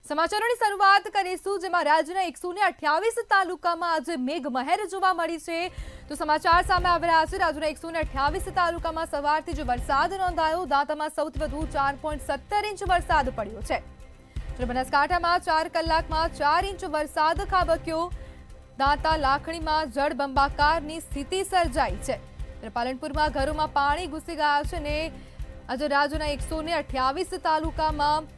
સમાચારોની શરૂઆત કરીશું જેમાં રાજ્યના 128 તાલુકામાં આજે મેઘમહેર જોવા મળી છે। તો સમાચાર સામે આવી રહ્યા છે। રાજ્યના 128 તાલુકામાં સવારથી જ વરસાદ નોંધાયો। દાંતામાં સૌથી વધુ 4.17 ઇંચ વરસાદ પડ્યો છે। બનાસકાંઠામાં 4 કલાકમાં 4 ઇંચ વરસાદ ખાબક્યો। દાંતા લાખણીમાં જળબંબાકારની સ્થિતિ સર્જાઈ છે। પાલનપુરમાં ઘરોમાં પાણી ઘૂસી ગયા છે અને આજે રાજ્યના 128 તાલુકામાં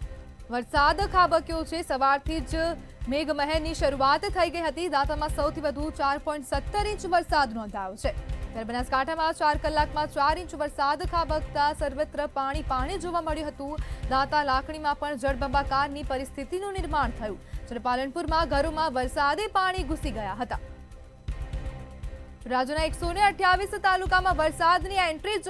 વરસાદ ખાબક્યો છે। સવારથી જ મેઘમહેરની શરૂઆત થઈ ગઈ હતી। દાંતામાં સૌથી વધુ 4.17 ઇંચ વરસાદ નોંધાયો છે। ત્યારે બનાસકાંઠામાં 4 કલાકમાં 4 ઇંચ વરસાદ ખાબકતા સર્વત્ર પાણી જોવા મળ્યું હતું। દાંતા લાખણીમાં પણ જળબંબાકારની પરિસ્થિતિનું નિર્માણ થયું। જ્યારે પાલનપુરમાં ઘરોમાં વરસાદી પાણી ઘૂસી ગયા હતા। રાજ્યના 128 તાલુકામાં વરસાદની એન્ટ્રી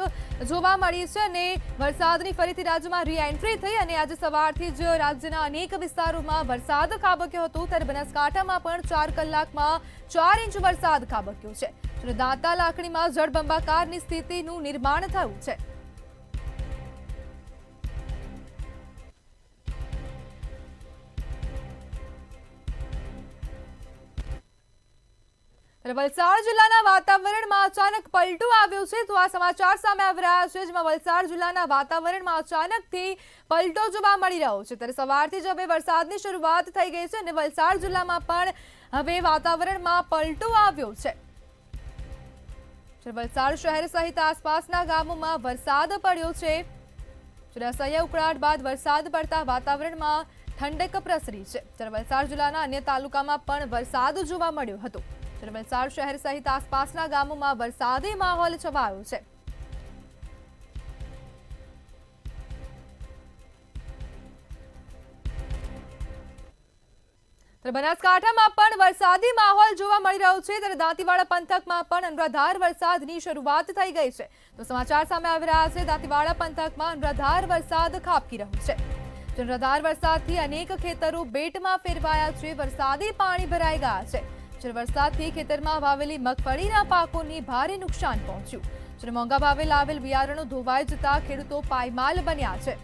જોવા મળી છે અને વરસાદની ફરીથી રાજ્યમાં રીએન્ટ્રી થઈ અને આજે સવારથી જ રાજ્યના અનેક વિસ્તારોમાં વરસાદ ખાબક્યો હતો। ત્યારે બનાસકાંઠામાં પણ 4 કલાકમાં 4 ઇંચ વરસાદ ખાબક્યો છે। દાંતા લાખણીમાં જળબંબાકારની સ્થિતિનું નિર્માણ થયું છે। વલસાડ જિલ્લાના વાતાવરણમાં અચાનક પલટો આવ્યો છે। તો આ સમાચાર સામે આવી રહ્યા છે જેમાં વલસાડ જિલ્લાના વાતાવરણમાં અચાનકથી પલટો જોવા મળી રહ્યો છે। ત્યારે સવારથી જ હવે વરસાદની શરૂઆત થઈ ગઈ છે અને વલસાડ જિલ્લામાં પણ હવે વાતાવરણમાં પલટો આવ્યો છે। વલસાડ શહેર સહિત આસપાસના ગામોમાં વરસાદ પડ્યો છે। અસહ્ય ઉકળાટ બાદ વરસાદ પડતા વાતાવરણમાં ઠંડક પ્રસરી છે। ત્યારે વલસાડ જિલ્લાના અન્ય તાલુકામાં પણ વરસાદ જોવા મળ્યો હતો। વલસાડ શહેર સહિત આસપાસના ગામોમાં વરસાદી માહોલ છવાયો છે। બનાસકાંઠામાં પણ વરસાદી માહોલ જોવા મળી રહ્યો છે। ત્યારે દાંતીવાડા પંથકમાં પણ અનરાધાર વરસાદની શરૂઆત થઈ ગઈ છે। તો સમાચાર સામે આવી રહ્યા છે। દાંતીવાડા પંથકમાં અનરાધાર વરસાદ ખાબકી રહ્યો છે। અનરાધાર વરસાદથી અનેક ખેતરો બેટમાં ફેરવાયા છે। વરસાદી પાણી ભરાઈ ગયા છે। વરસાદથી ખેતરમાં વાવેલી મગફળીના પાકોને ભારે નુકસાન પહોંચ્યું। મોંઘા ભાવે લાવેલ બિયારણો ધોવાઈ જતા ખેડૂતો પાયમાલ બન્યા છે।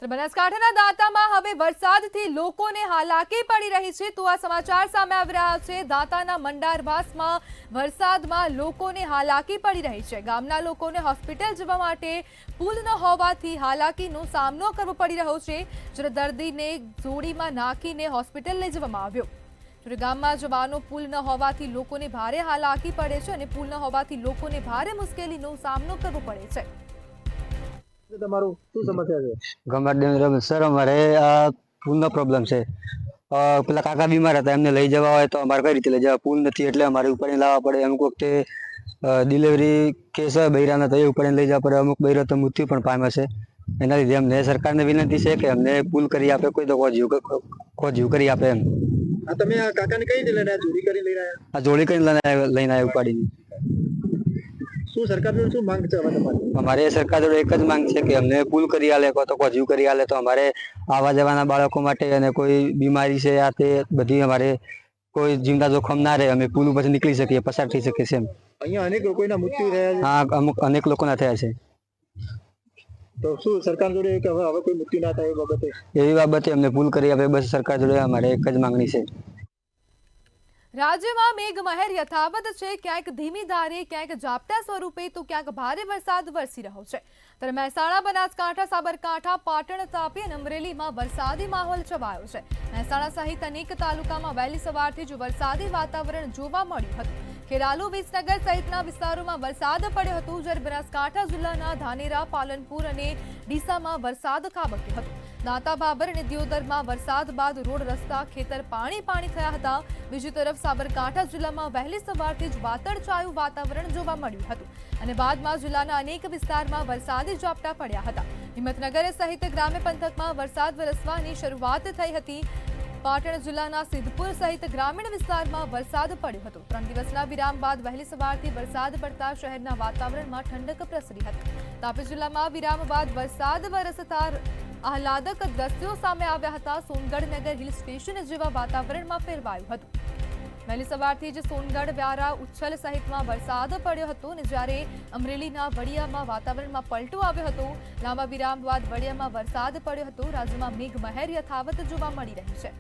બનાસકાંઠાના દાંતામાં હવે વરસાદથી લોકોને હાલાકી પડી રહી છે। તો આ સમાચાર સામે આવી રહ્યા છે। દાંતાના મંડારવાસમાં વરસાદમાં લોકોને હાલાકી પડી રહી છે। ગામના લોકોને હોસ્પિટલ જવા માટે પુલ ન હોવાથી હાલાકીનો સામનો કરવો પડી રહ્યો છે। જ્યારે દર્દીને જોડીમાં નાખીને હોસ્પિટલ લઈ જવામાં આવ્યો। જ્યારે ગામમાં જવાનો પુલ ન હોવાથી લોકોને ભારે હાલાકી પડે છે અને પુલ ન હોવાથી લોકોને ભારે મુશ્કેલીનો સામનો કરવો પડે છે। તમારું શું સમસ્યા છે? ગમે સર અમારે આ પુલનો પ્રોબ્લેમ છે। પેલા કાકા બીમાર હતા, એમને લઈ જવા હોય તો અમારે કઈ રીતે લઈ જવા? પુલ નથી એટલે અમારે ઉપાડીને લાવવા પડે। અમુક વખતે ડિલિવરી કેસ હોય બૈરાના તો એ ઉપાડીને લઈ જવા પડે। અમુક બૈરા તો મૃત્યુ પણ પામ્યા છે। એના લીધે અમને સરકારને વિનંતી છે કે અમને પુલ કરી આપે, કોઈ તો જીવ કરી આપે એમ। તમે આ કાકાને કઈ રીતે લઈને જોડી કરી લઈ રહ્યા? આ જોડી કરીને લઈને આવ્યા ઉપાડીને। શું સરકાર જોડે શું માંગ છે તમારી? અમારે સરકાર જોડે એક જ માંગ છે કે અમને પુલ કરી આલે, તો કોઈ જીવ કરી આલે તો અમારે આવા જવાના બાળકો માટે અને કોઈ બીમારી છે આ તે બધી અમારે કોઈ જીવના જોખમ ના રહે, અમે પુલ ઉપરથી નીકળી શકીએ, પસાર થઈ શકીએ છે એમ। અહીંયા અનેક લોકોના મૃત્યુ થયા છે। હા, અનેક લોકોના થયા છે। તો શું સરકાર જોડે કે હવે કોઈ મૃત્યુ ના થાય એવી બાબતે અમને પુલ કરી આપે, બસ સરકાર જોડે અમારે એક જ માંગણી છે। રાજ્યમાં મેઘમહેર યથાવત છે। ક્યાંક ધીમી ધારે, ક્યાંક ઝાપટા સ્વરૂપે તો ક્યાંક ભારે વરસાદ વરસી રહ્યો છે। ત્યારે મહેસાણા, બનાસકાંઠા, સાબરકાંઠા, પાટણ, તાપી અને અમરેલીમાં વરસાદી માહોલ છવાયો છે। મહેસાણા સહિત અનેક તાલુકામાં વહેલી સવારથી જ વરસાદી વાતાવરણ જોવા મળ્યું હતું। ખેરાલુ, વિસનગર સહિતના વિસ્તારોમાં વરસાદ પડ્યો હતો। જ્યારે બનાસકાંઠા જિલ્લાના ધાનેરા, પાલનપુર અને ડીસામાં વરસાદ ખાબક્યો હતો। દાંતા, ભાભર અને દિયોદરમાં વરસાદ બાદ રોડ, રસ્તા, ખેતર પાણી થયા હતા। બીજી તરફ સાબરકાંઠા જિલ્લામાં વહેલી સવારથી જ વાદળછાયું વાતાવરણ જોવા મળ્યું હતું અને બાદમાં જિલ્લાના અનેક વિસ્તારમાં વરસાદી ઝાપટા પડ્યા હતા। હિંમતનગર સહિત ગ્રામ્ય પંથકમાં વરસાદ વરસવાની શરૂઆત થઈ હતી। પાટણ જિલ્લાના સિદ્ધપુર સહિત ગ્રામીણ વિસ્તારમાં વરસાદ પડ્યો હતો। 3 દિવસના વિરામ બાદ વહેલી સવારથી વરસાદ પડતા શહેરના વાતાવરણમાં ઠંડક પ્રસરી હતી। તાપી જિલ્લામાં વિરામ બાદ વરસાદ વરસતા આહલાદક દ્રશ્યો સામે આવ્યા હતા। સોનગઢ નગર હિલ સ્ટેશન જેવા વાતાવરણમાં ફેરવાયું હતું। વહેલી સવારથી જ સોનગઢ, વ્યારા, ઉચ્છલ સહિતમાં વરસાદ પડ્યો હતો અને જ્યારે અમરેલીના વડિયામાં વાતાવરણમાં પલટો આવ્યો હતો. લાંબા વિરામ બાદ વડિયામાં વરસાદ પડ્યો હતો. રાજ્યમાં મેઘમહેર યથાવત જોવા મળી રહી છે.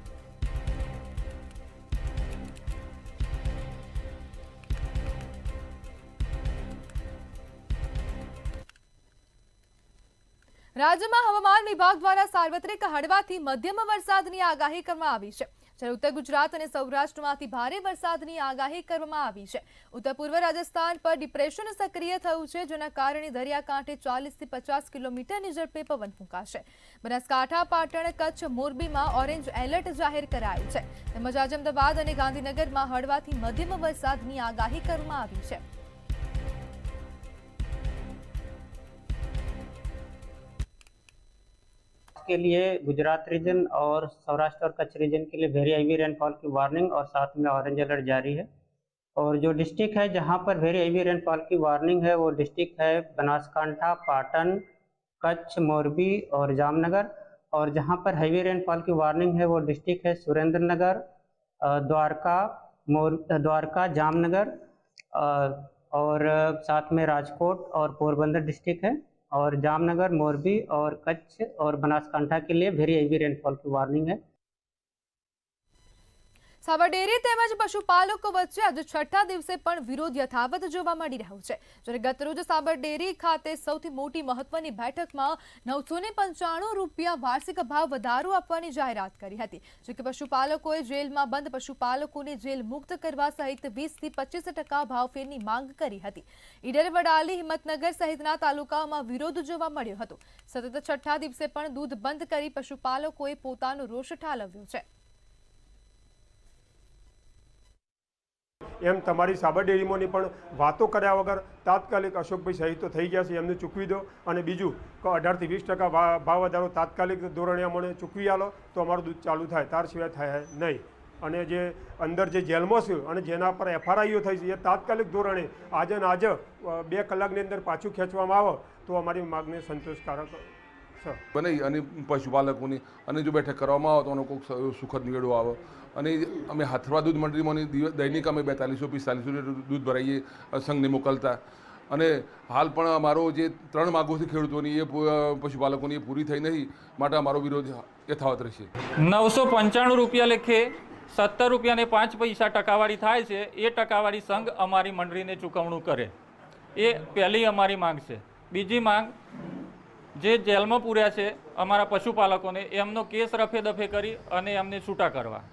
રાજ્યમાં હવામાન વિભાગ દ્વારા સાર્વત્રિક હળવાથી મધ્યમ વરસાદની આગાહી કરવામાં આવી છે. જ્યારે ઉત્તર ગુજરાત અને સૌરાષ્ટ્રમાંથી ભારે વરસાદની આગાહી કરવામાં આવી છે. ઉત્તર પૂર્વ રાજસ્થાન પર ડિપ્રેશન સક્રિય થયું છે, જેના કારણે દરિયાકાંઠે 40 થી 50 કિલોમીટરની ઝડપે પવન ફૂંકાશે. બનાસકાંઠા, પાટણ, કચ્છ, મોરબીમાં ઓરેન્જ એલર્ટ જાહેર કરાયું છે. તેમજ આજે અમદાવાદ અને ગાંધીનગરમાં હળવાથી મધ્યમ વરસાદની આગાહી કરવામાં આવી છે. के लिए गुजरात रीजन और सौराष्ट्र और कच्छ रीजन के लिए वेरी हेवी रेनफॉल की वार्निंग और साथ में ऑरेंज अलर्ट जारी है. और जो डिस्ट्रिक्ट है जहां पर वेरी हेवी रेनफॉल की वार्निंग है वो डिस्ट्रिक्ट है बनासकांठा, पाटन, कच्छ, मोरबी और जामनगर. और जहां पर हेवी रेनफॉल की वार्निंग है वो डिस्ट्रिक्ट है सुरेंद्रनगर, द्वारका, जामनगर और साथ में राजकोट और पोरबंदर डिस्ट्रिक्ट है. और जामनगर, मोरबी और कच्छ और बनासकांठा के लिए वेरी हेवी रेनफॉल की वार्निंग है. સાબરડેરી તેમજ પશુપાલકો વચ્ચે આજે છઠ્ઠા દિવસે પણ વિરોધ યથાવત જોવા મળી રહ્યો છે. જ્યારે ગતરોજ સાબરડેરી ખાતે સૌથી મોટી મહત્વની બેઠકમાં 995 રૂપિયા વાર્ષિક ભાવ વધારો આપવાની જાહેરાત કરી હતી. જો કે પશુપાલકોએ જેલમાં બંધ પશુપાલકોને જેલ મુક્ત કરવા સહિત 20 થી 25% ભાવફેરની માંગ કરી હતી. ઈડર, વડાલી, હિંમતનગર સહિતના તાલુકાઓમાં વિરોધ જોવા મળ્યો હતો. સતત છઠ્ઠા દિવસે પણ દૂધ બંધ કરી પશુપાલકોએ પોતાનો રોષ ઠાલવ્યો છે. એમ તમારી સાબરડેરીમાંની પણ વાતો કર્યા વગર તાત્કાલિક અશોકભાઈ શહીદ તો થઈ ગયા છે, એમને ચૂકવી દો. અને બીજું કે 18 થી 20% ભાવ વધારો તાત્કાલિક ધોરણે અમને ચૂકવી આલો તો અમારું દૂધ ચાલુ થાય, તાર સિવાય થાય નહીં. અને જે અંદર જે જેલમાં છે અને જેના પર એફઆરઆઈઓ થઈ છે એ તાત્કાલિક ધોરણે આજે ને આજે 2 કલાકની અંદર પાછું ખેંચવામાં આવે તો અમારી માગને સંતોષકારક બનાવી અને પશુપાલકોની અને જો બેઠક કરવામાં આવે તો એનો કોઈ સુખદ નિવેડો આવે. અને અમે હાથરવા દૂધ મંડળીમાંની દૈનિક અમે 4200-4500 દૂધ ભરાઈએ સંઘને મોકલતા. અને હાલ પણ અમારો જે 3 માગો છે ખેડૂતોની એ પશુપાલકોની એ પૂરી થઈ નહીં, માટે અમારો વિરોધ યથાવત રહેશે. 995 રૂપિયા લેખે 17 રૂપિયાને 5 પૈસા ટકાવારી થાય છે. એ ટકાવારી સંઘ અમારી મંડળીને ચૂકવણું કરે, એ પહેલી અમારી માંગ છે. બીજી માંગ, જે જેલમાં પૂર્યા છે અમારા પશુપાલકોને, એમનો કેસ રફે દફે કરી અને એમને છૂટા કરવા.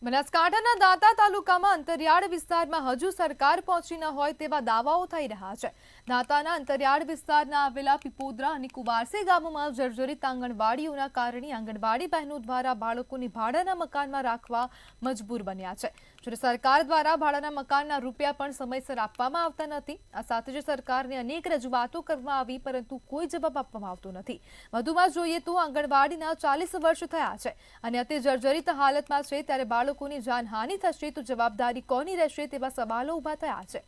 બનાસકાંઠાના દાંતા તાલુકામાં અંતરિયાળ વિસ્તારમાં હજુ સરકાર પહોંચી ન હોય તેવા દાવાઓ થઈ રહ્યા છે. દાંતાના અંતરિયાળ વિસ્તારના આવેલા પીપોદરા અને કુવારસી ગામોમાં જર્જરિત આંગણવાડીઓના કારણે આંગણવાડી બહેનો દ્વારા બાળકોને ભાડાના મકાનમાં રાખવા મજબૂર બન્યા છે. જ્યારે સરકાર દ્વારા ભાડાના મકાનના રૂપિયા પણ સમયસર આપવામાં આવતા નથી. આ સાથે જ સરકારને અનેક રજૂઆતો કરવામાં આવી, પરંતુ કોઈ જવાબ આપવામાં આવતો નથી. વધુમાં જોઈએ તો આંગણવાડીના 40 વર્ષ થયા છે અને અતિ જર્જરિત હાલતમાં છે, ત્યારે બાળકોની જાનહાનિ થશે તો જવાબદારી કોની રહેશે તેવા સવાલો ઊભા થયા છે.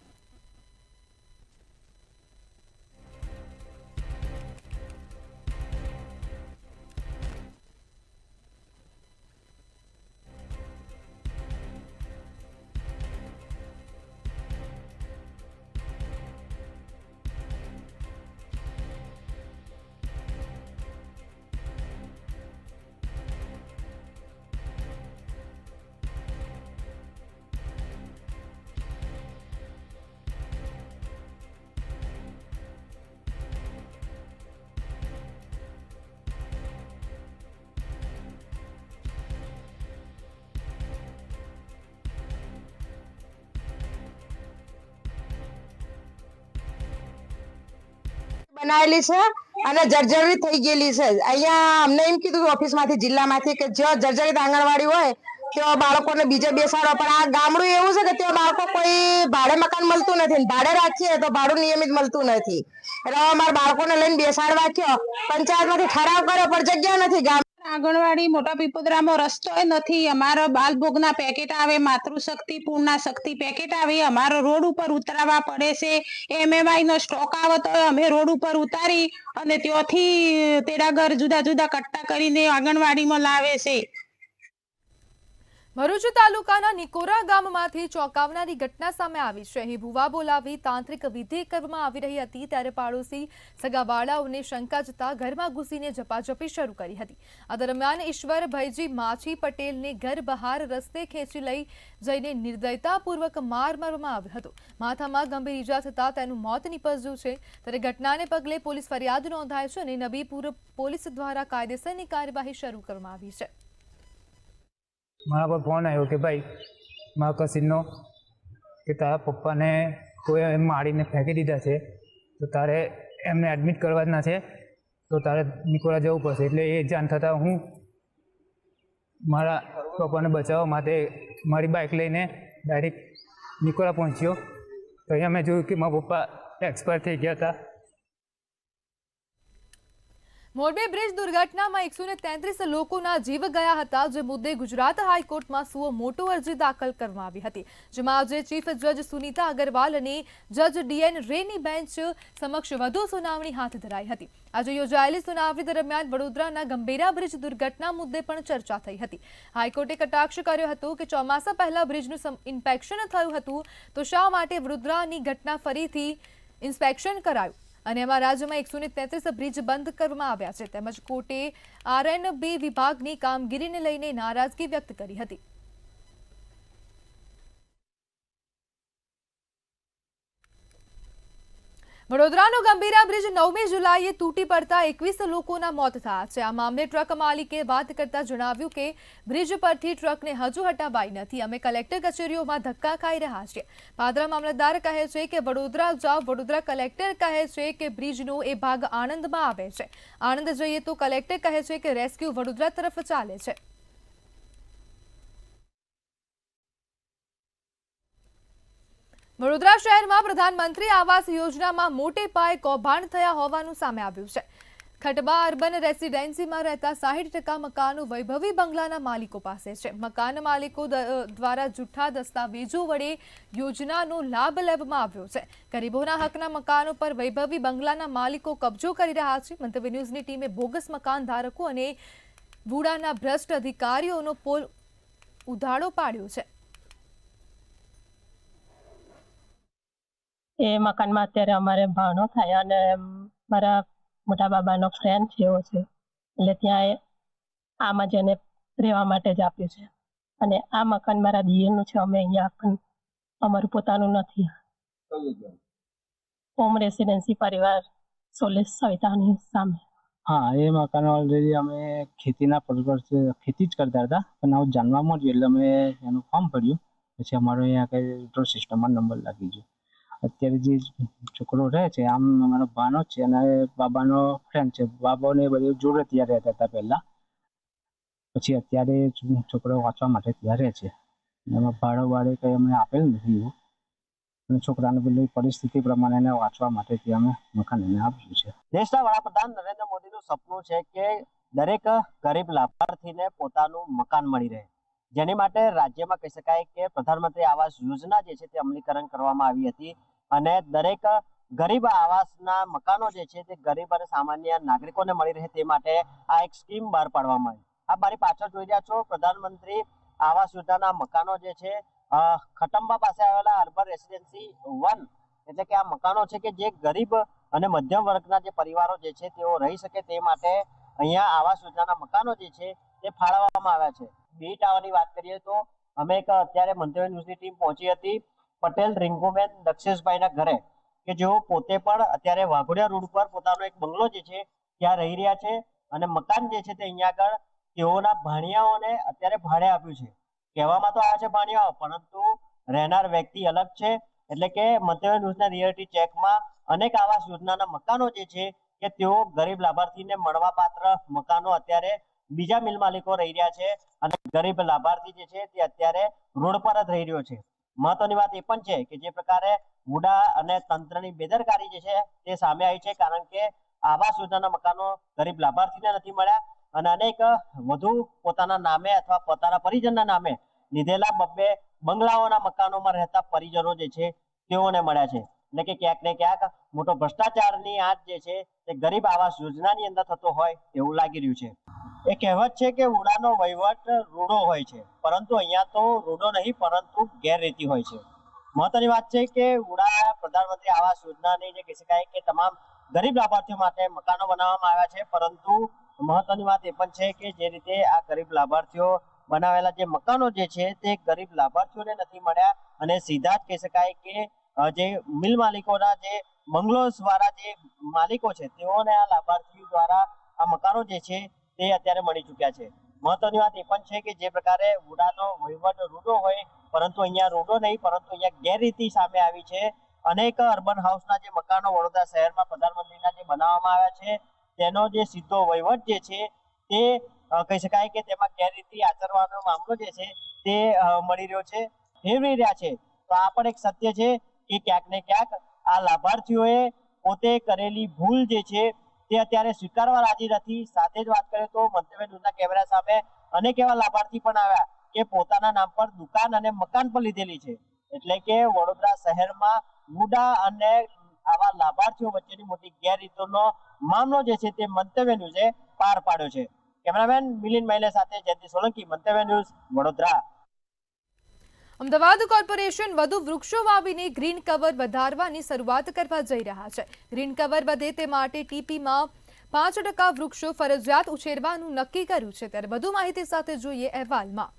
બનાવેલી છે અને જર્જરિત થઈ ગયેલી છે. અહીંયા અમને એમ કીધું ઓફિસમાંથી, જિલ્લામાંથી, કે જો જર્જરિત આંગણવાડી હોય તો બાળકોને બીજે બેસાડો, પણ આ ગામડું એવું છે કે ત્યાં બાળકો કોઈ ભાડે મકાન મળતું નથી. ભાડે રાખીએ તો ભાડું નિયમિત મળતું નથી. એટલે અમારા બાળકોને લઈને બેસાડવા કયો, પંચાયતમાંથી ઠરાવ કર્યો પણ જગ્યા નથી. ગામ આંગણવાડી મોટા પીપોદરામાં રસ્તો નથી. અમારા બાલભોગના પેકેટ આવે, માતૃશક્તિ, પૂર્ણા શક્તિ પેકેટ આવે, અમારો રોડ ઉપર ઉતરાવવા પડે છે. MMI નો સ્ટોક આવે તો અમે રોડ ઉપર ઉતારી અને ત્યાંથી તેડાગર જુદા જુદા કટ્ટા કરીને આંગણવાડીમાં લાવે છે. ભરૂચ તાલુકાના નિકોરા ગામમાંથી ચોંકાવનારી ઘટના સામે આવી છે। અહીં ભુવા બોલાવી તાંત્રિક વિધિ કરવામાં આવી રહી હતી ત્યારે પાડોશી સગાવાળાઓને શંકા જતા ઘરમાં ઘૂસીને ઝપાઝપી શરૂ કરી હતી। આ દરમિયાન ઈશ્વરભાઈજી માછી પટેલને ઘર બહાર રસ્તે ખેંચી લઈ જઈને નિર્દયતાપૂર્વક માર મારવામાં આવ્યો હતો। માથામાં ગંભીર ઈજા થતાં તેનું મોત નીપજ્યું છે। ત્યારે ઘટનાને પગલે પોલીસ ફરિયાદ નોંધાઈ છે અને નબીપુર પોલીસ દ્વારા કાયદેસરની કાર્યવાહી શરૂ કરવામાં આવી છે। મારા પર ફોન આવ્યો કે ભાઈ મારા કસીનનો કે તારા પપ્પાને કોઈ એમ મારીને ફેંકી દીધા છે તો તારે એમને એડમિટ કરવાના છે તો તારે નિકોરા જવું પડશે। એટલે એ જાણ થતાં હું મારા પપ્પાને બચાવવા માટે મારી બાઇક લઈને ડાયરેક્ટ નિકોરા પહોંચ્યો તો અહીંયા મેં જોયું કે મારા પપ્પા એક્સપાયર થઈ ગયા હતા। મોરબી બ્રિજ દુર્ઘટનામાં 133 લોકોના જીવ ગયા હતા, જે મુદ્દે ગુજરાત હાઈકોર્ટમાં સુઓ મોટો અરજી દાખલ કરવામાં આવી હતી, જેમાં આજે ચીફ જજ સુનીતા અગ્રવાલ અને જજ ડીએન રેની બેન્ચ સમક્ષ વધુ સુનાવણી હાથ ધરાઈ હતી। આજે યોજાયેલી સુનાવણી દરમિયાન વડોદરાના ગંભીરા બ્રિજ દુર્ઘટના મુદ્દે પણ ચર્ચા થઈ હતી। હાઈકોર્ટે કટાક્ષ કર્યો હતો કે ચોમાસા પહેલા બ્રિજનું ઇન્સ્પેક્શન થયું હતું તો શા માટે વડોદરાની ઘટના ફરીથી ઇન્સ્પેક્શન કરાયું અને એમાં રાજ્યમાં 133 બ્રિજ બંધ કરવામાં આવ્યા છે। તેમજ કોર્ટે આરએનબી વિભાગની કામગીરીને લઈને નારાજગી વ્યક્ત કરી હતી। વડોદરાનો ગંભીરા બ્રિજ 9મી જુલાઈએ તૂટી પડતા 21 લોકોના મોત થયા છે। આ મામલે ટ્રક માલિકે વાત કરતા જણાવ્યું કે બ્રિજ પરથી ટ્રકને હજુ હટાવાઈ નથી, અમે કલેક્ટર કચેરીઓમાં ધક્કા ખાઈ રહ્યા છીએ। પાદરા મામલતદાર કહે છે કે વડોદરા જાઓ, વડોદરા કલેક્ટર કહે છે કે બ્રિજનો એ ભાગ આણંદમાં આવે છે, આણંદ જઈએ તો કલેક્ટર કહે છે કે રેસ્ક્યુ વડોદરા તરફ ચાલે છે। વડોદરા શહેરમાં પ્રધાનમંત્રી આવાસ યોજનામાં મોટે પાયે કૌભાંડ થયા હોવાનું સામે આવ્યું છે। ખટબા અર્બન રેસિડેન્સીમાં રહેતા 60% મકાનો વૈભવી બંગલાના માલિકો પાસે છે। મકાન માલિકો દ્વારા જૂઠા દસ્તાવેજો વડે યોજનાનો લાભ લેવામાં આવ્યો છે। ગરીબોના હકના મકાનો પર વૈભવી બંગલાના માલિકો કબજો કરી રહ્યા છે। મંતવ્ય ન્યૂઝની ટીમે બોગસ મકાન ધારકો અને વુડાના ભ્રષ્ટ અધિકારીઓનો પોલ ઉધાડો પાડ્યો છે। એ મકાનમાં અત્યારે અમારે ભાણો થાય અને મારા મોટા બાબાનો ફ્રેન્ડ જેવો છે, એટલે ત્યાં આમાં જ એને રહેવા માટે જ આપ્યું છે। અને આ મકાન મારા દિયરનું છે, અમે અહીંયા પણ અમારું પોતાનું નથી। હોમ રેસિડેન્સી પરિવાર સોલેસ સવિતાની સામે। હા, એ મકાન ઓલરેડી અમે ખેતીના પર્પઝ ખેતી જ કરતા હતા, પણ આવું જાણવા મળ્યું એટલે અમે એનું ફોર્મ ભર્યું। પછી અમારો અહીંયા કઈ વિડ્રો સિસ્ટમમાં નંબર લાગી ગયો। અત્યારે જે છોકરો રહે છે આમ અમારો ભાનો છે અને બાબાનો ફ્રેન્ડ છે। બાબાને બધી જોડે ત્યાં રહેતા હતા પહેલા, પછી અત્યારે છોકરો વાંચવા માટે ત્યાં રહે છે। એમાં ભાડો વાળે કંઈ અમને આપેલ નથી એવું, અને છોકરાને બધી પરિસ્થિતિ પ્રમાણે એને વાંચવા માટે ત્યાં અમે મકાન એને આપ્યું છે। દેશના વડાપ્રધાન નરેન્દ્ર મોદીનું સપનું છે કે દરેક ગરીબ લાભાર્થીને પોતાનું મકાન મળી રહે, જેની માટે રાજ્યમાં કહી શકાય કે પ્રધાનમંત્રી આવાસ યોજના જે છે તે અમલીકરણ કરવામાં આવી હતી અને દરેક ગરીબ આવાસના મકાનો જે છે તે ગરીબ અને સામાન્ય નાગરિકોને મળી રહે તે માટે આ એક સ્કીમ બહાર પાડવામાં આવી। આ મારી પાછળ જોઈ રહ્યા છો પ્રધાનમંત્રી આવાસ યોજનાના મકાનો જે છે ખટંબા પાસે આવેલા અર્બન રેસિડેન્સી 1, એટલે કે આ મકાનો છે કે જે ગરીબ અને મધ્યમ વર્ગના જે પરિવારો જે છે તેઓ રહી શકે તે માટે અહીંયા આવાસ યોજનાના મકાનો જે છે તે ફાળવવામાં આવ્યા છે। બી ટાવરની વાત કરીએ તો અમે એક અત્યારે મંતવ્ય ન્યૂઝની ટીમ પહોંચી હતી પટેલ રિંકુબેન દક્ષેશભાઈના ઘરે, કે જેઓ પોતે પણ અત્યારે વાઘોડિયા રોડ પર પોતાનો એક બંગલો જે છે ત્યાં રહી રહ્યા છે અને મકાન જે છે તે અહીંયા આગળ તેઓના ભાણિયાઓને અત્યારે ભાડે આપ્યું છે। કહેવામાં તો આવ્યા છે ભાણિયાઓ, પરંતુ રહેનાર વ્યક્તિ અલગ છે। એટલે કે મંતવ્ય ન્યૂઝના રિયાલિટી ચેકમાં અનેક આવાસ યોજનાના મકાનો જે છે કે તેઓ ગરીબ લાભાર્થીને મળવા પાત્ર મકાનો અત્યારે બીજા મિલ માલિકો રહી રહ્યા છે અને ગરીબ લાભાર્થી જે છે તે અત્યારે રોડ પર જ રહી રહ્યો છે। મહત્વની વાત એ પણ છે કે જે પ્રકારે વુડા અને તંત્રની બેદરકારી જે છે તે સામે આવી છે, કારણ કે આવાસ યોજનાના મકાનો ગરીબ લાભાર્થીને નથી મળ્યા અને અનેક વધુ પોતાના નામે અથવા પોતાના પરિજનના નામે લીધેલા બબ્બે બંગલાઓના મકાનોમાં રહેતા પરિજનો જે છે તેઓને મળ્યા છે। એટલે કે ક્યાંક ને ક્યાંક મોટો ભ્રષ્ટાચારની આંચ જે છે તે ગરીબ આવાસ યોજનાની અંદર થતો હોય તેવું લાગી રહ્યું છે। એ કહેવત છે કે ઉડાનો વહીવટ રૂડો હોય છે, પરંતુ અહીંયા તો રૂડો નહીં પરંતુ ગેરરીતિ હોય છે. મહત્વની વાત છે કે ઉડા પ્રધાનમંત્રી આવાસ યોજનાની જે કહી શકાય કે તમામ ગરીબ લાભાર્થીઓ માટે મકાનો બનાવવામાં આવ્યા છે, પરંતુ મહત્વની વાત એ પણ છે કે જે રીતે આ ગરીબ લાભાર્થીઓ બનાવેલા જે મકાનો જે છે તે ગરીબ લાભાર્થીઓને નથી મળ્યા અને સીધા જ કહી શકાય કે જે મિલ માલિકોના જે બંગલોઝ વાળા જે માલિકો છે તેઓને આ લાભાર્થીઓ દ્વારા આ મકાનો જે છે તે અત્યારે મળી ચૂક્યા છે. મહત્વની વાત એ પણ છે કે જે પ્રકારે ઉડાનો વહીવટ રૂડો હોય, પરંતુ અહીંયા રૂડો નહીં પરંતુ અહીંયા ગેરરીતિ સામે આવી છે. અનેક અર્બન હાઉસના જે મકાનો વડોદરા શહેરમાં પ્રધાનમંત્રીના જે બનાવવામાં આવ્યા છે તેનો જે સીધો વહીવટ જે છે તે કહી શકાય કે તેમાં ગેરરીતિ આચરવાનો મામલો જે છે તે મળી રહ્યો છે, ફેરવી રહ્યા છે. તો આ પણ એક સત્ય છે કે ક્યાંક ને ક્યાંક આ લાભાર્થીઓએ પોતે કરેલી ભૂલ જે છે તે અત્યારે સ્વીકારવા રાજી નથી. સાથે જ વાત કરીએ તો મંતવ્ય ન્યૂઝના કેમેરા સામે અનેક એવા લાભાર્થી પણ આવ્યા કે પોતાના નામ પર દુકાન અને મકાન પણ લીધેલી છે. એટલે કે વડોદરા શહેરમાં ઉડા અને આવા લાભાર્થીઓ વચ્ચેની મોટી ગેરરીતિનો મામલો જે છે તે મંતવ્ય ન્યૂઝે પાર પાડ્યો છે. કેમેરામેન મિલિંદ મहिले સાથે જયંતિ સોલંકી, મંતવ્ય ન્યૂઝ, વડોદરા. અમદાવાદ કોર્પોરેશન વધુ વૃક્ષો વાવીને ગ્રીન કવર વધારવાની શરૂઆત કરવા જઈ રહ્યા છે. ગ્રીન કવર વધે તે માટે ટીપીમાં 5% વૃક્ષો ફરજિયાત ઉછેરવાનું નક્કી કર્યું છે. ત્યારે વધુ માહિતી સાથે જોઈએ અહેવાલમાં.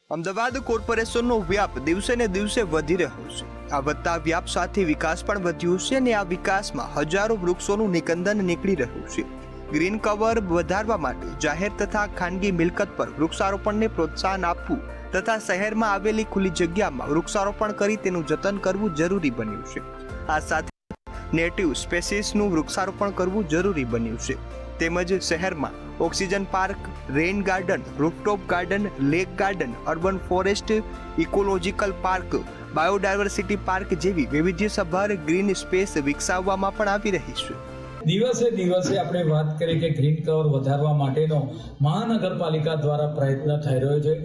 અમદાવાદ કોર્પોરેશનનો વ્યાપ દિવસે ને દિવસે વધી રહ્યો છે. આ વધતા વ્યાપ સાથે વિકાસ પણ વધ્યો છે અને આ વિકાસમાં હજારો વૃક્ષોનું નિકંદન નીકળી રહ્યું છે. ગ્રીન કવર વધારવા માટે જાહેર તથા ખાનગી મિલકત પર વૃક્ષારોપણને પ્રોત્સાહન આપવું તથા શહેરમાં આવેલી ખુલ્લી જગ્યામાં વૃક્ષારોપણ કરી તેનું જતન કરવું જરૂરી બન્યું છે. આ સાથે નેટિવ સ્પેસીસનું વૃક્ષારોપણ કરવું જરૂરી બન્યું છે. તેમજ શહેરમાં oxygen park, rain garden, rooftop garden, lake garden, urban forest, ecological park, biodiversity park જેવી વૈવિધ્યસભર ગ્રીન સ્પેસ વિકસાવવામાં પણ આવી રહી છે. દિવસે દિવસે આપણે વાત કરીએ કે ગ્રીન કવર વધારવા માટેનો મહાનગરપાલિકા દ્વારા પ્રયત્ન થઈ રહ્યો છે.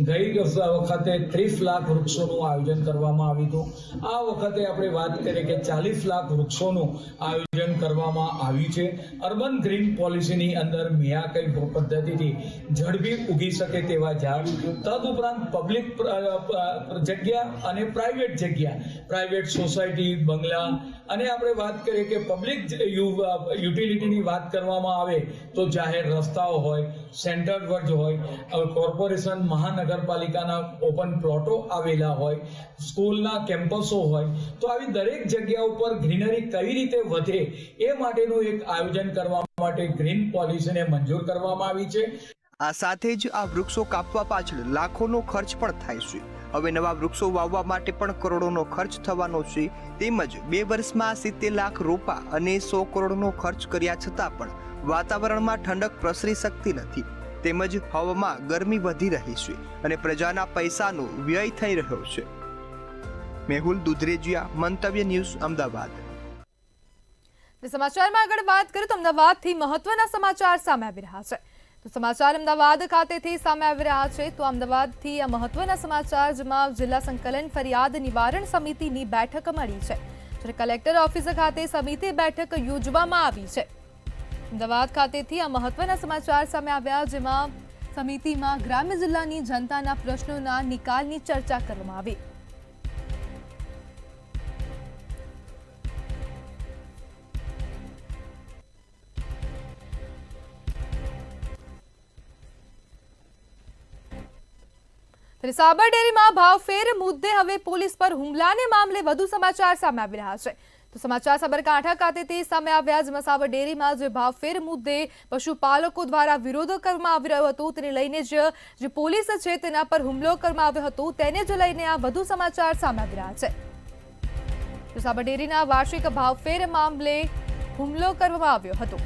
ગઈ વખતે 30 લાખ વૃક્ષોનું આયોજન કરવામાં આવ્યું હતું. આ વખતે આપણે વાત કરીએ કે 40 લાખ વૃક્ષોનું આયોજન કરવામાં આવ્યું છે. અર્બન ગ્રીન પોલિસીની અંદર મિયાકઈ પદ્ધતિથી ઝડપી ઉગી શકે તેવા ઝાડ, તદુપરાંત પબ્લિક જગ્યા અને પ્રાઇવેટ જગ્યા, પ્રાઇવેટ સોસાયટી, બંગલા, અને આપણે વાત કરીએ કે પબ્લિક યુટિલિટીની વાત કરવામાં આવે તો જાહેર રસ્તાઓ હોય, સેન્ટર વર્જ હોય, કોર્પોરેશન મહાનગરપાલિકાના ઓપન પ્લોટો આવેલા હોય, સ્કૂલના કેમ્પસો હોય, તો આવી દરેક જગ્યા ઉપર ગ્રીનરી કઈ રીતે વધે એ માટેનું એક આયોજન કરવા માટે ગ્રીન પોલિસીને મંજૂર કરવામાં આવી છે. આ સાથે જ આ વૃક્ષો કાપવા પાછળ લાખોનો ખર્ચ પણ થાય છે. હવે નવા વૃક્ષો વાવવા માટે પણ કરોડોનો ખર્ચ થવાનો છે. તેમજ 2 વર્ષમાં 70 લાખ રોપા અને 100 કરોડનો ખર્ચ કર્યા છતાં પણ વાતાવરણમાં ઠંડક પ્રસરી શકતી નથી. તેમજ હવામાં ગરમી વધી રહી છે અને પ્રજાના પૈસાનો વ્યય થઈ રહ્યો છે. મેહુલ દુધરેજિયા, મંતવ્ય ન્યૂઝ, અમદાવાદ. સમાચારમાં આગળ વાત કરીએ તો અમદાવાદથી મહત્વના સમાચાર સામે આવી રહ્યા છે. સમાચાર અમદાવાદ ખાતેથી સામે આવી રહ્યા છે. તો અમદાવાદથી આ મહત્વના સમાચાર, જેમાં જિલ્લા સંકલન ફરિયાદ નિવારણ સમિતિની બેઠક મળી છે. જ્યારે કલેક્ટર ઓફિસ ખાતે સમિતિ બેઠક યોજવામાં આવી છે. અમદાવાદ ખાતેથી આ મહત્વના સમાચાર સામે આવ્યા, જેમાં સમિતિમાં ગ્રામ્ય જિલ્લાની જનતાના પ્રશ્નોના નિકાલની ચર્ચા કરવામાં આવી. સાબર ડેરીમાં ભાવફેર મુદ્દે હવે પોલીસ પર હુમલાને મામલે વધુ સમાચાર સામે આવી રહ્યા છે. તો સમાચાર સાબરકાંઠા ખાતેથી સામે આવ્યા, જેમાં સાબર ડેરીમાં જે ભાવફેર મુદ્દે પશુપાલકો દ્વારા વિરોધ કરવામાં આવી રહ્યો હતો તેને લઈને જે પોલીસ છે તેના પર હુમલો કરવામાં આવ્યો હતો, તેને જ લઈને આ વધુ સમાચાર સામે આવી રહ્યા છે. તો સાબર ડેરીના વાર્ષિક ભાવફેર મામલે હુમલો કરવામાં આવ્યો હતો.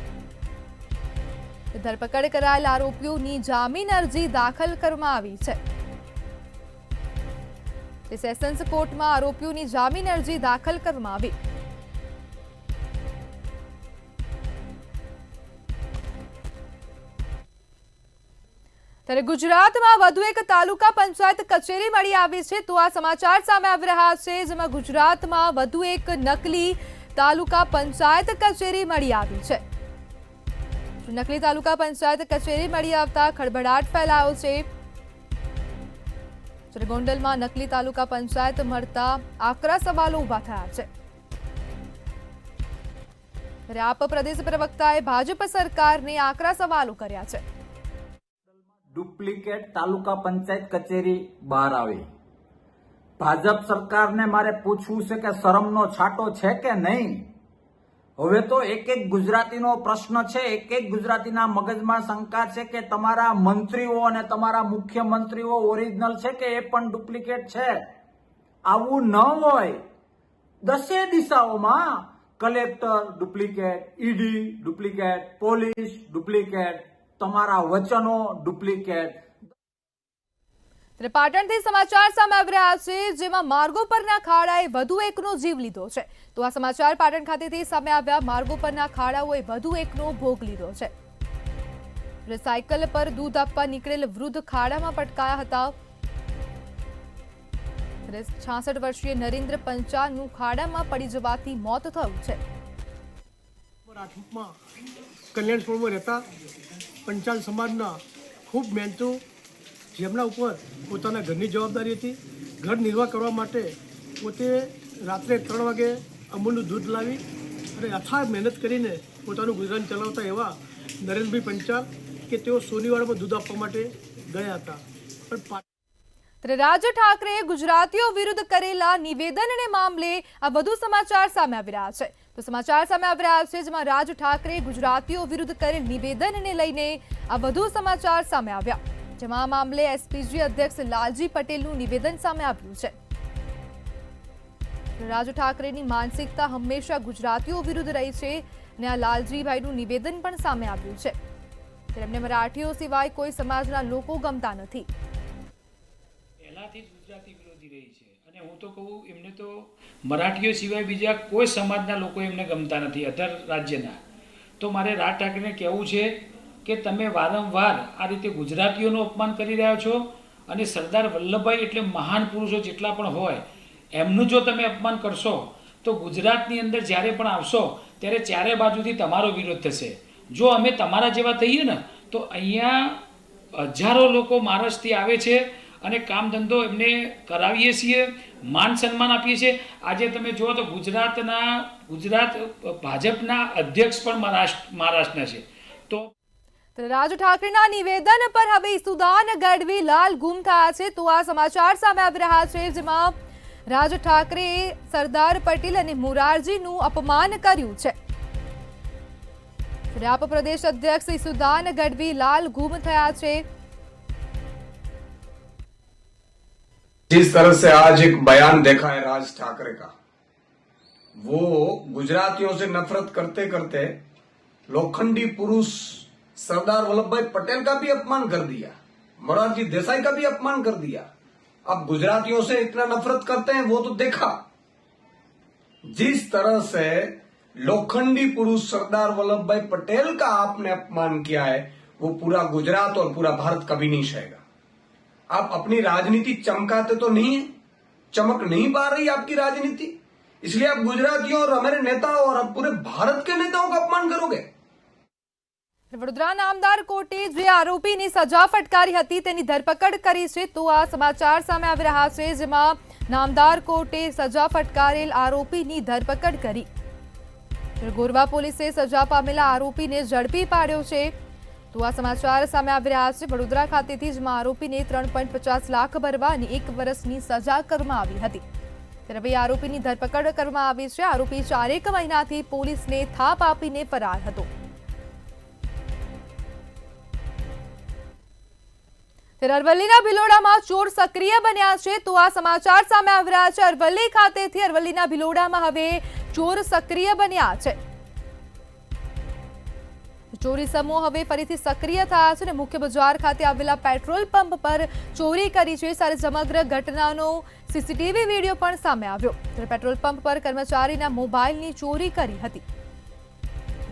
ધરપકડ કરાયેલા આરોપીઓની જામીન અરજી દાખલ કરવામાં આવી છે. સેશન્સ કોર્ટમાં આરોપીઓની જામીન અરજી દાખલ કરવામાં આવી. ત્યારે ગુજરાતમાં વધુ એક તાલુકા પંચાયત કચેરી મળી આવી છે. તો આ સમાચાર સામે આવી રહ્યા છે, જેમાં ગુજરાતમાં વધુ એક નકલી તાલુકા પંચાયત કચેરી મળી આવી છે. નકલી તાલુકા પંચાયત કચેરી મળી આવતા ખળભળાટ ફેલાયો છે। જ્યારે ગોંડલમાં નકલી તાલુકા પંચાયત મળતા આકરા સવાલો ઉભા થયા છે। ત્યારે આપ પ્રદેશ પ્રવક્તાએ ભાજપ સરકારને આકરા સવાલો કર્યા છે। ડુપ્લિકેટ તાલુકા પંચાયત કચેરી બહાર આવી। ભાજપ સરકારને મારે પૂછવું છે કે શરમનો છાંટો છે કે નહીં? હવે તો એક એક ગુજરાતીનો પ્રશ્ન છે, એક એક ગુજરાતીના મગજમાં શંકા છે કે તમારા મંત્રીઓ અને તમારા મુખ્યમંત્રીઓ ઓરિજિનલ છે કે એ પણ ડુપ્લિકેટ છે। આવું ન હોય। 10 દિશાઓમાં collector duplicate, ED duplicate, police duplicate, તમારા વચનો ડુપ્લિકેટ। પાટણથી સમાચાર સામે આવી રહ્યા છે, જેમાં માર્ગો પરના ખાડાએ વધુ એકનો જીવ લીધો છે। તો આ સમાચાર પાટણ ખાતેથી સામે આવ્યા। માર્ગો પરના ખાડાઓએ વધુ એકનો ભોગ લીધો છે। સાયકલ પર દૂધ આપવા નીકળેલ વૃદ્ધ ખાડામાં પટકાયા હતા। 66 વર્ષીય નરેન્દ્ર પંચાલનું ખાડામાં પડી જવાથી મોત થયું છે। કલ્યાણપુરમાં રહેતા પંચાલ સમાજના ખૂબ મહેનતુ, જેમના ઉપર પોતાના ઘરની જવાબદારી હતી। ઘર નિર્વાહ કરવા માટે પોતે રાત્રે 3 વાગે અમૂલનું દૂધ લાવી અને અથાગ મહેનત કરીને પોતાનું ગુજરાન ચલાવતા એવા નરેન્દ્રભાઈ પંચાલ કે તેઓ સોનીવાડામાં દૂધ આપવા માટે ગયા હતા। પણ રાજ ઠાકરેએ ગુજરાતીઓ વિરુદ્ધ કરેલા નિવેદનને મામલે આ વધુ સમાચાર સામે આવી રહ્યા છે। તો સમાચાર સામે આવી રહ્યા છે, જેમાં રાજ ઠાકરે ગુજરાતીઓ વિરુદ્ધ કરેલ નિવેદનને લઈને આ વધુ સમાચાર સામે આવ્યા। જેમાં આ મામલે એસપીજી અધ્યક્ષ લાલજી પટેલનું નિવેદન સામે આવ્યું છે। રાજ ઠાકરેની માનસિકતા હંમેશા ગુજરાતીઓ વિરુદ્ધ રહી છે અને આ લાલજીભાઈનું નિવેદન પણ સામે આવ્યું છે। તેમને મરાઠીઓ સિવાય કોઈ સમાજના લોકો ગમતા નથી। પહેલાથી જ ગુજરાતી વિરોધી રહી છે અને હું તો કહું એમને તો મરાઠીઓ સિવાય બીજા કોઈ સમાજના લોકો એમને ગમતા નથી, અધર રાજ્યના। તો મારે રાજ ઠાકરેને કહેવું છે કે તમે વારંવાર આ રીતે ગુજરાતીઓનું અપમાન કરી રહ્યા છો અને સરદાર વલ્લભભાઈ એટલે મહાન પુરુષો જેટલા પણ હોય એમનું જો તમે અપમાન કરશો તો ગુજરાતની અંદર જ્યારે પણ આવશો ત્યારે ચારે બાજુથી તમારો વિરોધ થશે। જો અમે તમારા જેવા થઈએ ને તો અહીંયા હજારો લોકો મહારાષ્ટ્રથી આવે છે અને કામ ધંધો એમને કરાવીએ છીએ, માન સન્માન આપીએ છીએ। આજે તમે જુઓ તો ગુજરાત ભાજપના અધ્યક્ષ પણ મહારાષ્ટ્રના છે। તો રાજ ઠાકરેના નિવેદન પર હવે સુદાન ગઢવી લાલ ગુમ થયા છે। તો આ સમાચાર સામે આવી રહ્યા છે, જેમાં રાજ ઠાકરેએ સરદાર પટેલ અને મોરારજીનું અપમાન કર્યું છે। આપ પ્રદેશ અધ્યક્ષ સુદાન ગઢવી લાલ ગુમ થયા છે। जिस तरह से आज एक बयान देखा है राज ठाकरे का, वो गुजरातियों से नफरत करते करते लोखंडी पुरुष सरदार वल्लभभाई पटेल का भी अपमान कर दिया, मोरारजी देसाई का भी अपमान कर दिया। अब गुजरातियों से इतना नफरत करते हैं वो तो देखा। जिस तरह से लोखंडी पुरुष सरदार वल्लभभाई पटेल का आपने अपमान किया है वो पूरा गुजरात और पूरा भारत कभी नहीं सहेगा। आप अपनी राजनीति चमकाते तो नहीं है, चमक नहीं पा रही आपकी राजनीति, इसलिए आप गुजरातियों और हमारे नेताओं और अब पूरे भारत के नेताओं का अपमान करोगे। વડોદરા નામદાર કોર્ટે જે આરોપીની સજા ફટકારી હતી તેની ધરપકડ કરી છે। તો આ સમાચાર સામે આવી રહ્યા છે, જેમાં નામદાર કોર્ટે સજા ફટકારેલ આરોપીની ધરપકડ કરી। ગોરવા પોલીસે સજા પામેલા આરોપીને ઝડપી પાડ્યો છે। તો આ સમાચાર સામે આવી રહ્યા છે। વડોદરા ખાતેથી જ આરોપીને 3.50 લાખ ભરવા અને 1 વર્ષની સજા કરવામાં આવી હતી। ત્યારે હવે આરોપીની ધરપકડ કરવામાં આવી છે। આરોપી 4 મહિનાથી પોલીસને થાપ આપીને ફરાર હતો। ત્યારે અરવલ્લીના ભિલોડામાં ચોર સક્રિય બન્યા છે। તો આ સમાચાર સામે આવી રહ્યા છે। અરવલ્લી ખાતેથી અરવલ્લીના ભિલોડામાં હવે ચોર સક્રિય બન્યા છે। ચોરી સમૂહ હવે ફરીથી સક્રિય થયા છે અને મુખ્ય બજાર ખાતે આવેલા પેટ્રોલ પંપ પર ચોરી કરી છે। ત્યારે સમગ્ર ઘટનાનો સીસીટીવી વિડીયો પણ સામે આવ્યો। ત્યારે પેટ્રોલ પંપ પર કર્મચારીના મોબાઈલની ચોરી કરી હતી।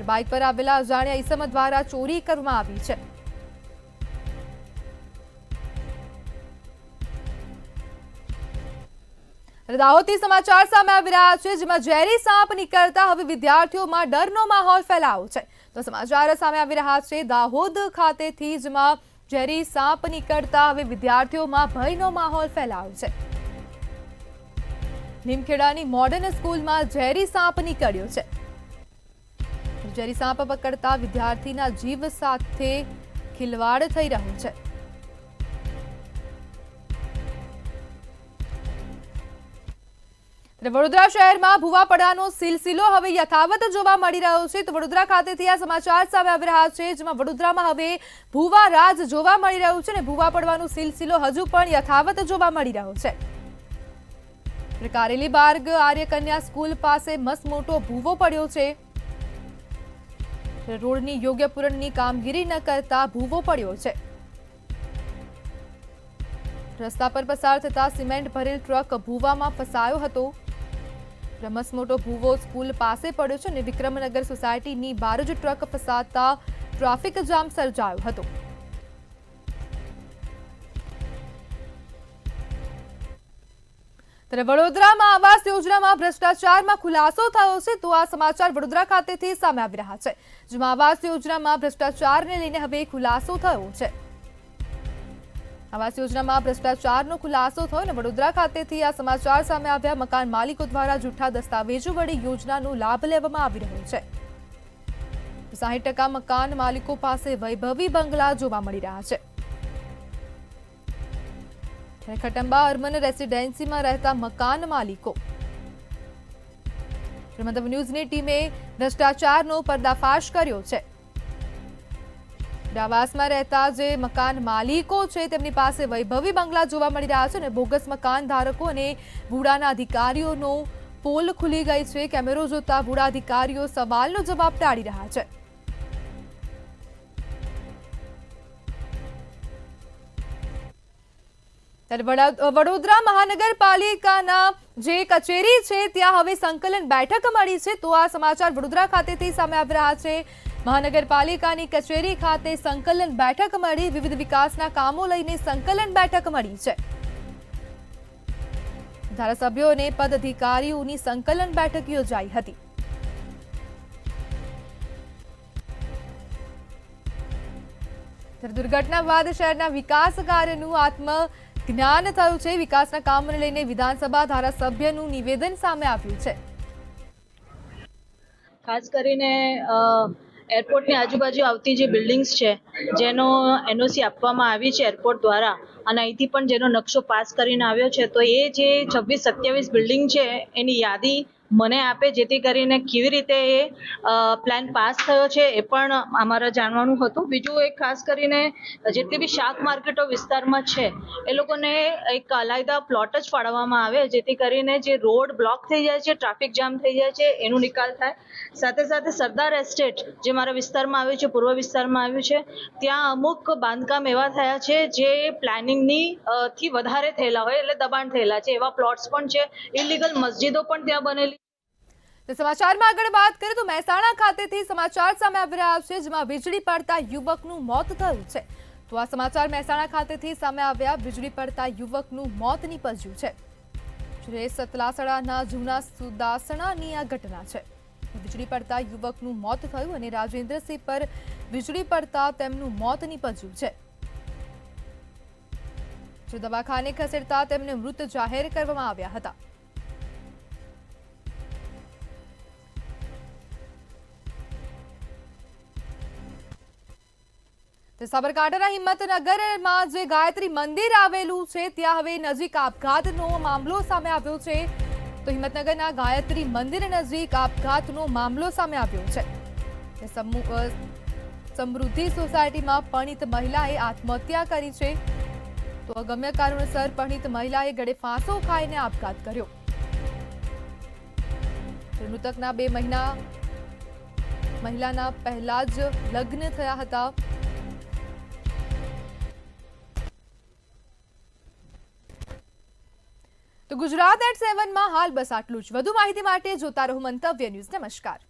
બાઇક પર આવેલા અજાણ્યા ઈસમ દ્વારા ચોરી કરવામાં આવી છે। દાહોદથી સમાચાર સામે આવી રહ્યા છે, જેમાં ઝેરી સાપ નીકળતા હવે વિદ્યાર્થીઓમાં ડરનો માહોલ ફેલાયો છે. તો સમાચાર સામે આવી રહ્યા છે દાહોદ ખાતેથી, જેમાં ઝેરી સાપ નીકળતા હવે વિદ્યાર્થીઓમાં ભયનો માહોલ ફેલાયો છે. લીમખેડાની મોડર્ન સ્કૂલમાં ઝેરી સાપ નીકળ્યો છે. ઝેરી સાપ પકડતા વિદ્યાર્થીના જીવ સાથે ખિલવાડ થઈ રહ્યો છે. વડોદરા શહેરમાં ભૂવા પડવાનો સિલસિલો હવે યથાવત જોવા મળી રહ્યો છે. તો વડોદરા ખાતેથી આ સમાચાર સામે આવી રહ્યા છે, જેમાં વડોદરામાં હવે ભૂવા રાજ જોવા મળી રહ્યું છે અને ભૂવા પડવાનો સિલસિલો હજુ પણ યથાવત જોવા મળી રહ્યો છે. કારેલી બાર્ગ આર્ય કન્યા સ્કૂલ પાસે મસમોટો ભૂવો પડ્યો છે. રોડની યોગ્ય પૂરણની કામગીરી ન કરતા ભૂવો પડ્યો છે. રસ્તા પર પસાર થતા સિમેન્ટ ભરેલ ટ્રક ભૂવામાં ફસાયો હતો. મસમોટો ભૂવો સ્કૂલ પાસે પડ્યો છે અને વિક્રમનગર સોસાયટીની બહાર જ ટ્રક ફસાતા ટ્રાફિક જામ સર્જાયો હતો. ત્યારે વડોદરામાં આવાસ યોજનામાં ભ્રષ્ટાચારમાં ખુલાસો થયો છે. તો આ સમાચાર વડોદરા ખાતેથી સામે આવી રહ્યા છે, જેમાં આવાસ યોજનામાં ભ્રષ્ટાચારને લઈને હવે ખુલાસો થયો છે. આવાસ યોજનામાં ભ્રષ્ટાચારનો ખુલાસો થયો અને વડોદરા ખાતેથી આ સમાચાર સામે આવ્યા. મકાન માલિકો દ્વારા જૂઠા દસ્તાવેજો વડે યોજનાનો લાભ લેવામાં આવી રહ્યો છે. 60% મકાન માલિકો પાસે વૈભવી બંગલા જોવા મળી રહ્યા છે. ખટંબા અર્બન રેસિડેન્સીમાં રહેતા મકાન માલિકો. મતલબ ન્યૂઝની ટીમે ભ્રષ્ટાચારનો પર્દાફાશ કર્યો છે. આવાસમાં રહેતા જે મકાન માલિકો છે તેમની પાસે વૈભવી બંગલા જોવા મળી રહ્યા છે અને બોગસ મકાન ધારકો અને વુડાના અધિકારીઓનો પોલ ખુલી ગઈ છે. કેમેરો જોતા વુડા અધિકારીઓ સવાલનો જવાબ ટાળી રહ્યા છે. વડોદરા મહાનગરપાલિકાના જે કચેરી છે ત્યાં હવે સંકલન બેઠક મળી છે. તો આ સમાચાર વડોદરા ખાતેથી સામે આવી રહ્યા છે. મહાનગરપાલિકાની કચેરી ખાતે સંકલન બેઠક મળી. વિવિધ વિકાસના કામો લઈને સંકલન બેઠક મળી છે. ધારાસભ્યો અને પદ અધિકારીઓની સંકલન બેઠક યોજાઈ હતી. દુર્ઘટના બાદ શહેરના વિકાસ કાર્યનું આત્મજ્ઞાન થયું છે. વિકાસના કામોને લઈને વિધાનસભા ધારાસભ્યનું નિવેદન સામે આવ્યું છે. ખાસ કરીને એરપોર્ટની આજુબાજુ આવતી જે બિલ્ડિંગ્સ છે જેનો એનઓસી આપવામાં આવી છે એરપોર્ટ દ્વારા અને અહીંથી પણ જેનો નકશો પાસ કરીને આવ્યો છે, તો એ જે 26-27 બિલ્ડિંગ છે એની યાદી મને આપે, જેથી કરીને કેવી રીતે એ પ્લાન પાસ થયો છે એ પણ અમારે જાણવાનું હતું. બીજું એક ખાસ કરીને જેટલી બી શાક માર્કેટો વિસ્તારમાં છે એ લોકોને એક અલાયદા પ્લોટ જ ફાળવવામાં આવે, જેથી કરીને જે રોડ બ્લોક થઈ જાય છે, ટ્રાફિક જામ થઈ જાય છે, એનો નિકાલ થાય. સાથે સાથે સરદાર એસ્ટેટ જે મારા વિસ્તારમાં આવ્યું છે, પૂર્વ વિસ્તારમાં આવ્યું છે, ત્યાં અમુક બાંધકામ એવા થયા છે જે પ્લાનિંગની થી વધારે થયેલા હોય એટલે દબાણ થયેલા છે. એવા પ્લોટ્સ પણ છે. ઇલીગલ મસ્જિદો પણ ત્યાં બનેલી. સમાચારમાં આગળ વાત કરીએ તો મહેસાણા ખાતેથી સમાચાર સામે આવી રહ્યા છે, જેમાં વીજળી પડતા યુવકનું મોત થયું છે. તો આ સમાચાર મહેસાણા ખાતેથી સામે આવ્યા. વીજળી પડતા યુવકનું મોત નીપજ્યું છે. સતલાસણાના જૂના સુદાસણાની આ ઘટના છે. વીજળી પડતા યુવકનું મોત થયું અને રાજેન્દ્રસિંહ પર વીજળી પડતા તેમનું મોત નીપજ્યું છે. દવાખાને ખસેડતા તેમને મૃત જાહેર કરવામાં આવ્યા હતા. સાબરકાંઠાના હિંમતનગરમાં જે ગાયત્રી મંદિર આવેલું છે ત્યાં હવે નજીક આપઘાતનો મામલો સામે આવ્યો છે. તો હિંમતનગરના ગાયત્રી મંદિર નજીક આપઘાતનો મામલો સામે આવ્યો છે. સમૃદ્ધિ સોસાયટીમાં પરિણીત મહિલાએ આત્મહત્યા કરી છે. તો અગમ્ય કારણોસર પરિણીત મહિલાએ ગળે ફાંસો ખાઈને આપઘાત કર્યો. મૃતકના 2 મહિલાના પહેલા જ લગ્ન થયા હતા. તો ગુજરાત@7 માં હાલ બસ આટલું જ. વધુ માહિતી માટે જોતા રહો મંતવ્ય ન્યૂઝ. નમસ્કાર.